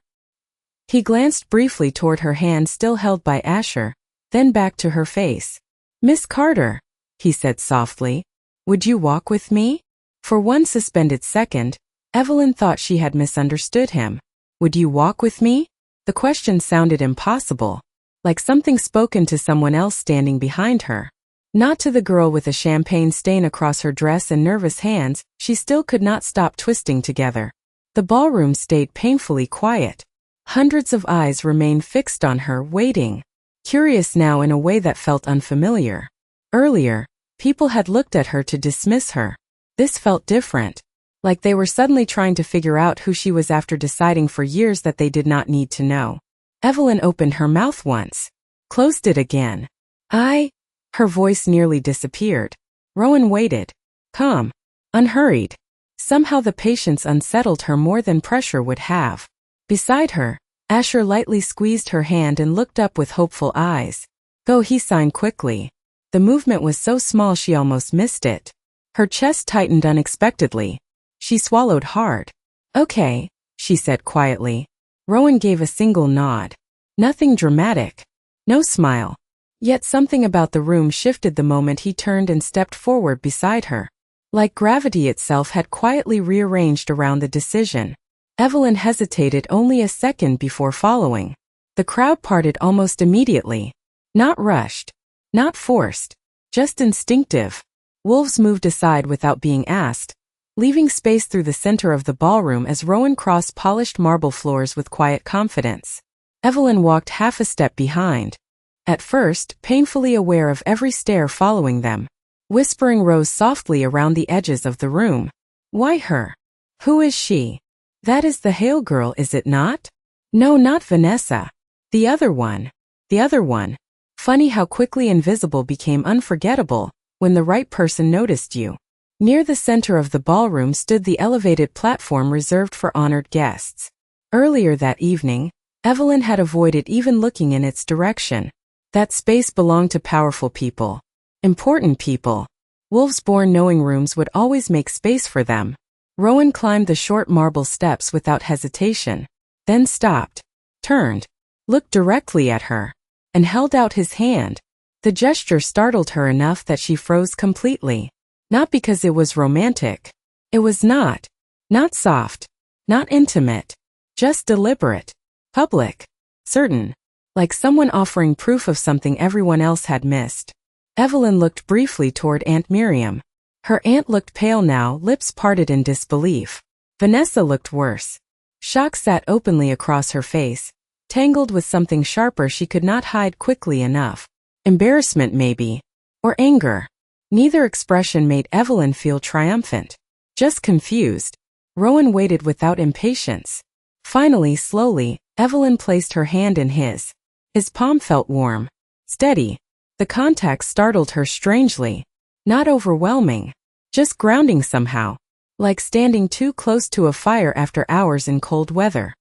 He glanced briefly toward her hand still held by Asher, then back to her face. Miss Carter, he said softly, would you walk with me? For one suspended second, Evelyn thought she had misunderstood him. Would you walk with me? The question sounded impossible, like something spoken to someone else standing behind her. Not to the girl with a champagne stain across her dress and nervous hands, she still could not stop twisting together. The ballroom stayed painfully quiet. Hundreds of eyes remained fixed on her, waiting. Curious now in a way that felt unfamiliar. Earlier, people had looked at her to dismiss her. This felt different. Like they were suddenly trying to figure out who she was after deciding for years that they did not need to know. Evelyn opened her mouth once, closed it again. Her voice nearly disappeared. Rowan waited, calm, unhurried. Somehow the patience unsettled her more than pressure would have. Beside her, Asher lightly squeezed her hand and looked up with hopeful eyes. Go, he signed quickly. The movement was so small she almost missed it. Her chest tightened unexpectedly. She swallowed hard. Okay, she said quietly. Rowan gave a single nod. Nothing dramatic. No smile. Yet something about the room shifted the moment he turned and stepped forward beside her. Like gravity itself had quietly rearranged around the decision. Evelyn hesitated only a second before following. The crowd parted almost immediately. Not rushed. Not forced. Just instinctive. Wolves moved aside without being asked, leaving space through the center of the ballroom as Rowan crossed polished marble floors with quiet confidence. Evelyn walked half a step behind. At first, painfully aware of every stare following them. Whispering rose softly around the edges of the room. Why her? Who is she? That is the Hale girl, is it not? No, not Vanessa. The other one. The other one. Funny how quickly invisible became unforgettable when the right person noticed you. Near the center of the ballroom stood the elevated platform reserved for honored guests. Earlier that evening, Evelyn had avoided even looking in its direction. That space belonged to powerful people. Important people. Wolves-born knowing rooms would always make space for them. Rowan climbed the short marble steps without hesitation, then stopped, turned, looked directly at her, and held out his hand. The gesture startled her enough that she froze completely. Not because it was romantic. It was not. Not soft. Not intimate. Just deliberate. Public. Certain. Like someone offering proof of something everyone else had missed. Evelyn looked briefly toward Aunt Miriam. Her aunt looked pale now, lips parted in disbelief. Vanessa looked worse. Shock sat openly across her face, tangled with something sharper she could not hide quickly enough. Embarrassment maybe. Or anger. Neither expression made Evelyn feel triumphant. Just confused. Rowan waited without impatience. Finally, slowly, Evelyn placed her hand in his. His palm felt warm. Steady. The contact startled her strangely. Not overwhelming. Just grounding somehow. Like standing too close to a fire after hours in cold weather.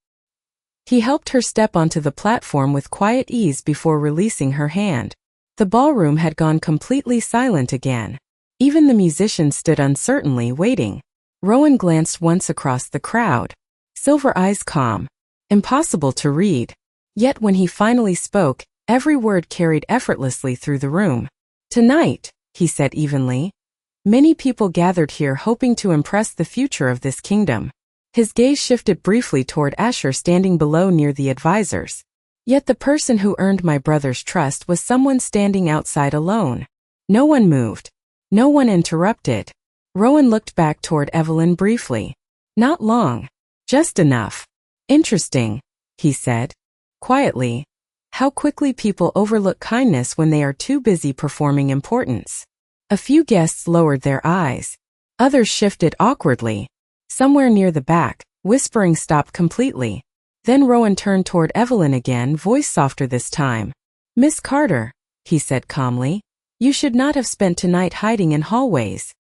He helped her step onto the platform with quiet ease before releasing her hand. The ballroom had gone completely silent again. Even the musicians stood uncertainly waiting. Rowan glanced once across the crowd. Silver eyes calm. Impossible to read. Yet when he finally spoke, every word carried effortlessly through the room. "Tonight," he said evenly. "Many people gathered here hoping to impress the future of this kingdom." His gaze shifted briefly toward Asher standing below near the advisors. "Yet the person who earned my brother's trust was someone standing outside alone." No one moved. No one interrupted. Rowan looked back toward Evelyn briefly. Not long. Just enough. "Interesting," he said. Quietly. How quickly people overlook kindness when they are too busy performing importance. A few guests lowered their eyes. Others shifted awkwardly. Somewhere near the back, whispering stopped completely. Then Rowan turned toward Evelyn again, voice softer this time. "Miss Carter," he said calmly, "you should not have spent tonight hiding in hallways."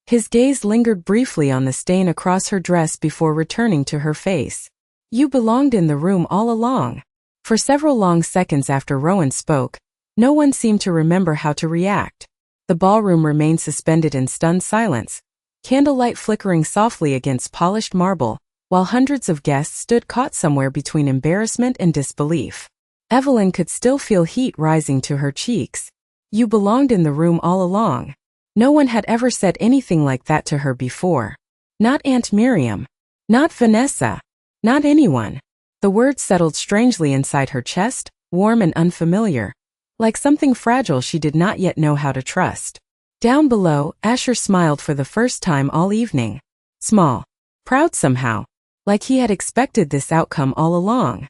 His gaze lingered briefly on the stain across her dress before returning to her face. "You belonged in the room all along." For several long seconds after Rowan spoke, no one seemed to remember how to react. The ballroom remained suspended in stunned silence, candlelight flickering softly against polished marble, while hundreds of guests stood caught somewhere between embarrassment and disbelief. Evelyn could still feel heat rising to her cheeks. You belonged in the room all along. No one had ever said anything like that to her before. Not Aunt Miriam. Not Vanessa. Not anyone. The words settled strangely inside her chest, warm and unfamiliar, like something fragile she did not yet know how to trust. Down below, Asher smiled for the first time all evening. Small. Proud somehow. Like he had expected this outcome all along.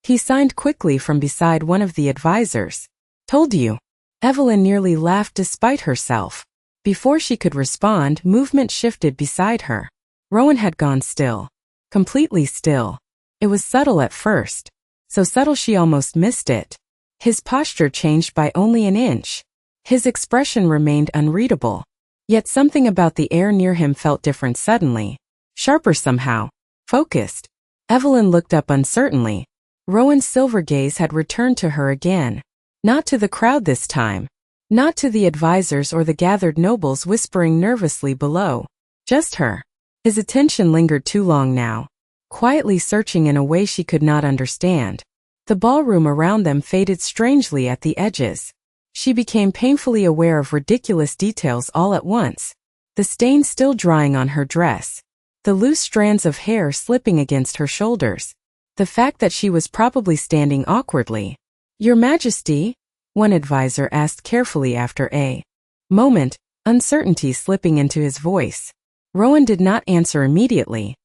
He signed quickly from beside one of the advisors. "Told you." Evelyn nearly laughed despite herself. Before she could respond, movement shifted beside her. Rowan had gone still. Completely still. It was subtle at first. So subtle she almost missed it. His posture changed by only an inch. His expression remained unreadable. Yet something about the air near him felt different suddenly. Sharper somehow. Focused. Evelyn looked up uncertainly. Rowan's silver gaze had returned to her again. Not to the crowd this time. Not to the advisors or the gathered nobles whispering nervously below. Just her. His attention lingered too long now. Quietly searching in a way she could not understand. The ballroom around them faded strangely at the edges. She became painfully aware of ridiculous details all at once. The stain still drying on her dress. The loose strands of hair slipping against her shoulders. The fact that she was probably standing awkwardly. "Your Majesty?" one advisor asked carefully after a moment, uncertainty slipping into his voice. Rowan did not answer immediately.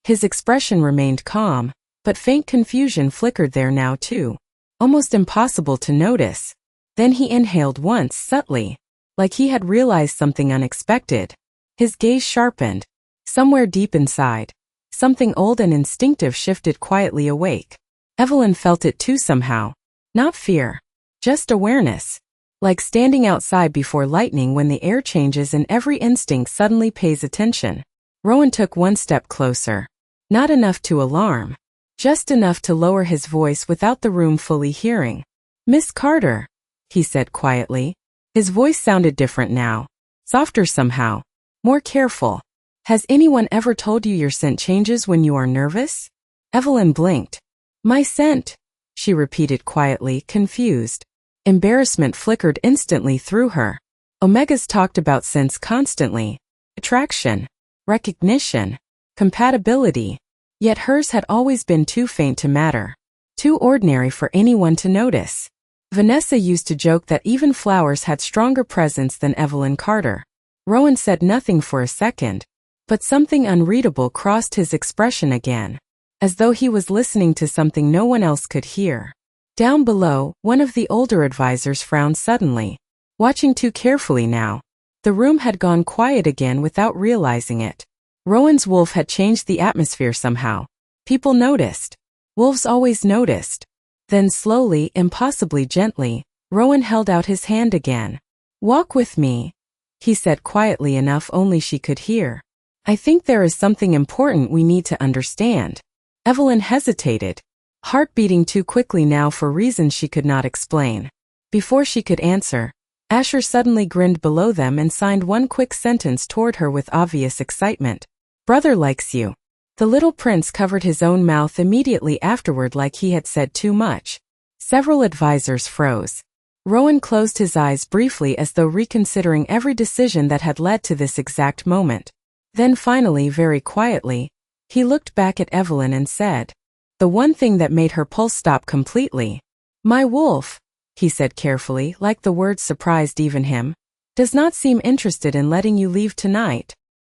His expression remained calm, but faint confusion flickered there now too. Almost impossible to notice. Then he inhaled once, subtly, like he had realized something unexpected. His gaze sharpened. Somewhere deep inside, something old and instinctive shifted quietly awake. Evelyn felt it too somehow. Not fear. Just awareness. Like standing outside before lightning when the air changes and every instinct suddenly pays attention. Rowan took one step closer. Not enough to alarm. Just enough to lower his voice without the room fully hearing. "Miss Carter," he said quietly. His voice sounded different now. Softer somehow. More careful. "Has anyone ever told you your scent changes when you are nervous?" Evelyn blinked. "My scent," she repeated quietly, confused. Embarrassment flickered instantly through her. Omegas talked about scents constantly. Attraction. Recognition. Compatibility. Yet hers had always been too faint to matter. Too ordinary for anyone to notice. Vanessa used to joke that even flowers had stronger presence than Evelyn Carter. Rowan said nothing for a second. But something unreadable crossed his expression again, as though he was listening to something no one else could hear. Down below, one of the older advisors frowned suddenly, watching too carefully now. The room had gone quiet again without realizing it. Rowan's wolf had changed the atmosphere somehow. People noticed. Wolves always noticed. Then slowly, impossibly gently, Rowan held out his hand again. "Walk with me," he said quietly enough only she could hear. "I think there is something important we need to understand." Evelyn hesitated, heart beating too quickly now for reasons she could not explain. Before she could answer, Asher suddenly grinned below them and signed one quick sentence toward her with obvious excitement. "Brother likes you." The little prince covered his own mouth immediately afterward like he had said too much. Several advisors froze. Rowan closed his eyes briefly as though reconsidering every decision that had led to this exact moment. Then finally, very quietly, he looked back at Evelyn and said, the one thing that made her pulse stop completely. "My wolf," he said carefully, like the words surprised even him, "does not seem interested in letting you leave tonight."